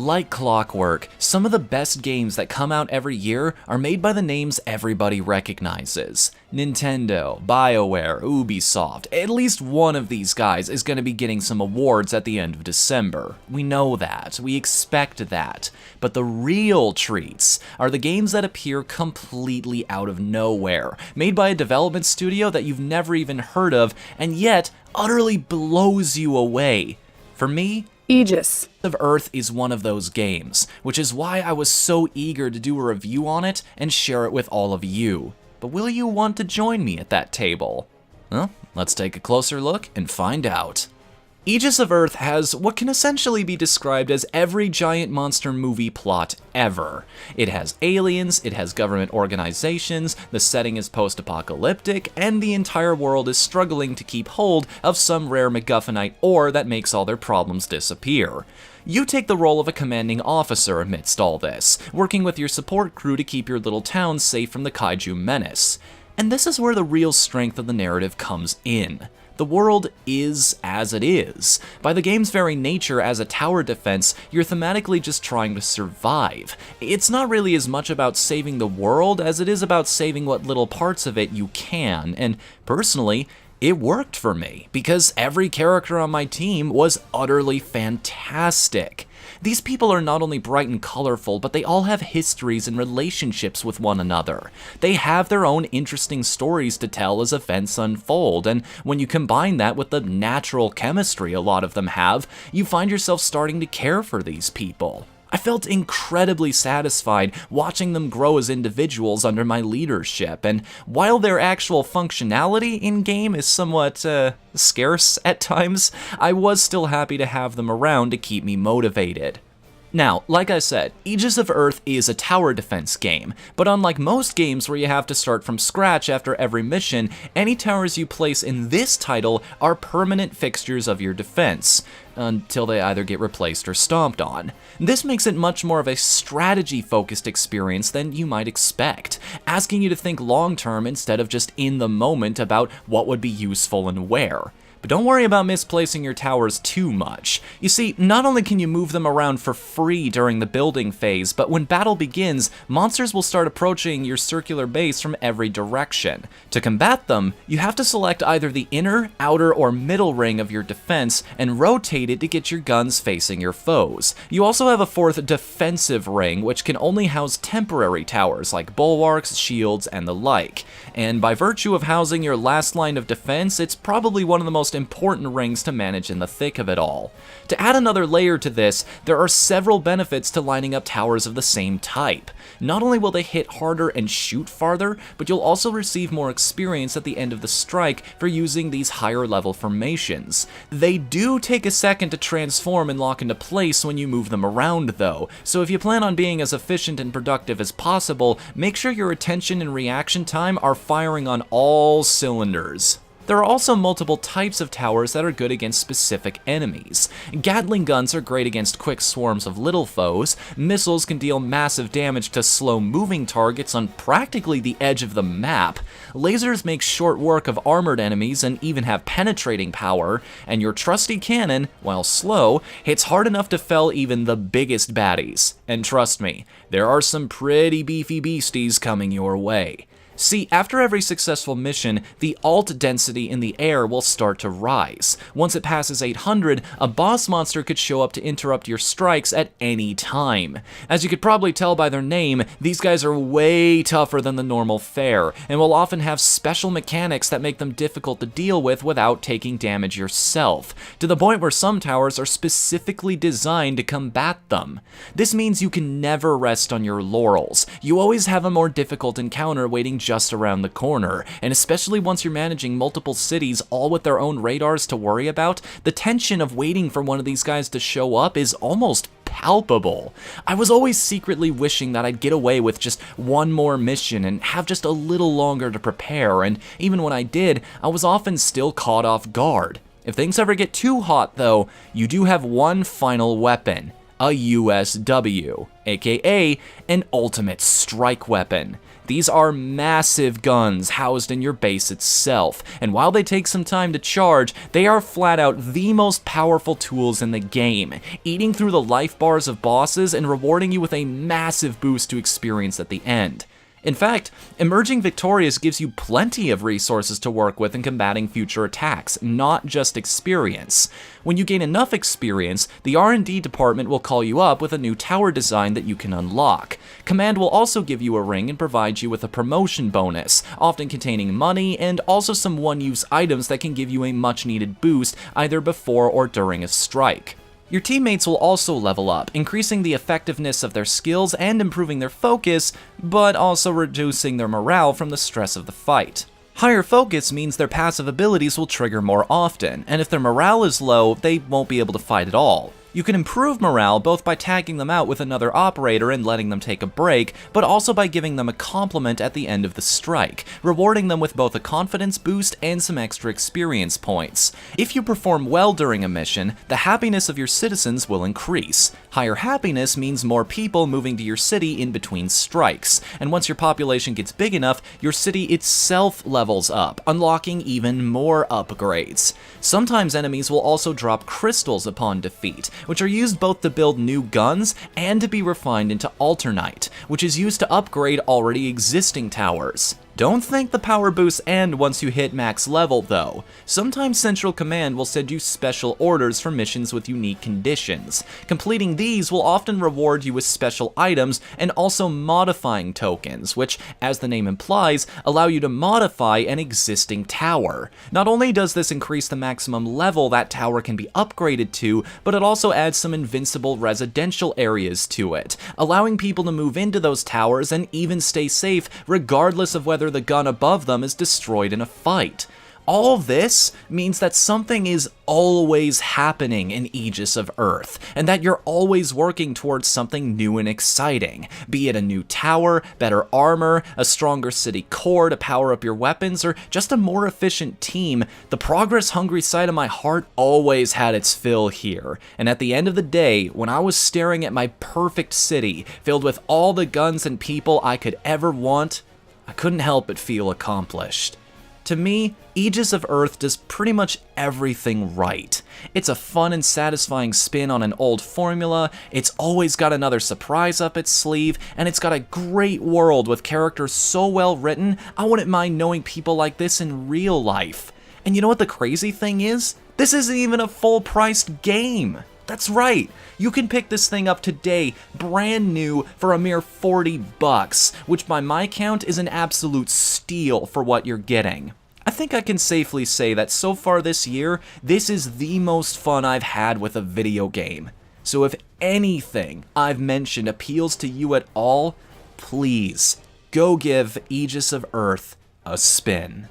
like clockwork, some of the best games that come out every year are made by the names everybody recognizes. Nintendo, BioWare, Ubisoft, at least one of these guys is going to be getting some awards at the end of December. We know that, we expect that. But the real treats are the games that appear completely out of nowhere, made by a development studio that you've never even heard of, and yet utterly blows you away. For me, Aegis of Earth is one of those games, which is why I was so eager to do a review on it and share it with all of you. But will you want to join me at that table? Well, let's take a closer look and find out. Aegis of Earth has what can essentially be described as every giant monster movie plot ever. It has aliens, it has government organizations, the setting is post-apocalyptic, and the entire world is struggling to keep hold of some rare MacGuffinite ore that makes all their problems disappear. You take the role of a commanding officer amidst all this, working with your support crew to keep your little town safe from the kaiju menace. And this is where the real strength of the narrative comes in. The world is as it is. By the game's very nature as a tower defense, you're thematically just trying to survive. It's not really as much about saving the world as it is about saving what little parts of it you can, and personally, it worked for me, because every character on my team was utterly fantastic. These people are not only bright and colorful, but they all have histories and relationships with one another. They have their own interesting stories to tell as events unfold, and when you combine that with the natural chemistry a lot of them have, you find yourself starting to care for these people. I felt incredibly satisfied watching them grow as individuals under my leadership, and while their actual functionality in-game is somewhat, scarce at times, I was still happy to have them around to keep me motivated. Now, like I said, Aegis of Earth is a tower defense game, but unlike most games where you have to start from scratch after every mission, any towers you place in this title are permanent fixtures of your defense, until they either get replaced or stomped on. This makes it much more of a strategy-focused experience than you might expect, asking you to think long-term instead of just in the moment about what would be useful and where. But don't worry about misplacing your towers too much. You see, not only can you move them around for free during the building phase, but when battle begins, monsters will start approaching your circular base from every direction. To combat them, you have to select either the inner, outer, or middle ring of your defense and rotate it to get your guns facing your foes. You also have a fourth defensive ring, which can only house temporary towers like bulwarks, shields, and the like. And by virtue of housing your last line of defense, it's probably one of the most important rings to manage in the thick of it all. To add another layer to this, there are several benefits to lining up towers of the same type. Not only will they hit harder and shoot farther, but you'll also receive more experience at the end of the strike for using these higher level formations. They do take a second to transform and lock into place when you move them around though, so if you plan on being as efficient and productive as possible, make sure your attention and reaction time are firing on all cylinders. There are also multiple types of towers that are good against specific enemies. Gatling guns are great against quick swarms of little foes, missiles can deal massive damage to slow-moving targets on practically the edge of the map, lasers make short work of armored enemies and even have penetrating power, and your trusty cannon, while slow, hits hard enough to fell even the biggest baddies. And trust me, there are some pretty beefy beasties coming your way. See, after every successful mission, the alt density in the air will start to rise. Once it passes 800, a boss monster could show up to interrupt your strikes at any time. As you could probably tell by their name, these guys are way tougher than the normal fare, and will often have special mechanics that make them difficult to deal with without taking damage yourself, to the point where some towers are specifically designed to combat them. This means you can never rest on your laurels. You always have a more difficult encounter waiting just around the corner, and especially once you're managing multiple cities all with their own radars to worry about, the tension of waiting for one of these guys to show up is almost palpable. I was always secretly wishing that I'd get away with just one more mission and have just a little longer to prepare, and even when I did, I was often still caught off guard. If things ever get too hot though, you do have one final weapon, a USW, aka an ultimate strike weapon. These are massive guns housed in your base itself, and while they take some time to charge, they are flat out the most powerful tools in the game, eating through the life bars of bosses and rewarding you with a massive boost to experience at the end. In fact, emerging victorious gives you plenty of resources to work with in combating future attacks, not just experience. When you gain enough experience, the R&D department will call you up with a new tower design that you can unlock. Command will also give you a ring and provide you with a promotion bonus, often containing money and also some one-use items that can give you a much-needed boost either before or during a strike. Your teammates will also level up, increasing the effectiveness of their skills and improving their focus, but also reducing their morale from the stress of the fight. Higher focus means their passive abilities will trigger more often, and if their morale is low, they won't be able to fight at all. You can improve morale both by tagging them out with another operator and letting them take a break, but also by giving them a compliment at the end of the strike, rewarding them with both a confidence boost and some extra experience points. If you perform well during a mission, the happiness of your citizens will increase. Higher happiness means more people moving to your city in between strikes, and once your population gets big enough, your city itself levels up, unlocking even more upgrades. Sometimes enemies will also drop crystals upon defeat, which are used both to build new guns and to be refined into Alternite, which is used to upgrade already existing towers. Don't think the power boosts end once you hit max level though. Sometimes Central Command will send you special orders for missions with unique conditions. Completing these will often reward you with special items and also modifying tokens, which, as the name implies, allow you to modify an existing tower. Not only does this increase the maximum level that tower can be upgraded to, but it also adds some invincible residential areas to it, allowing people to move into those towers and even stay safe regardless of whether the gun above them is destroyed in a fight. All this means that something is always happening in Aegis of Earth, and that you're always working towards something new and exciting, be it a new tower, better armor, a stronger city core to power up your weapons, or just a more efficient team. The progress-hungry side of my heart always had its fill here, and at the end of the day, when I was staring at my perfect city, filled with all the guns and people I could ever want, I couldn't help but feel accomplished. To me, Aegis of Earth does pretty much everything right. It's a fun and satisfying spin on an old formula, it's always got another surprise up its sleeve, and it's got a great world with characters so well written, I wouldn't mind knowing people like this in real life. And you know what the crazy thing is? This isn't even a full-priced game. That's right, you can pick this thing up today, brand new, for a mere $40, which by my count is an absolute steal for what you're getting. I think I can safely say that so far this year, this is the most fun I've had with a video game. So if anything I've mentioned appeals to you at all, please go give Aegis of Earth a spin.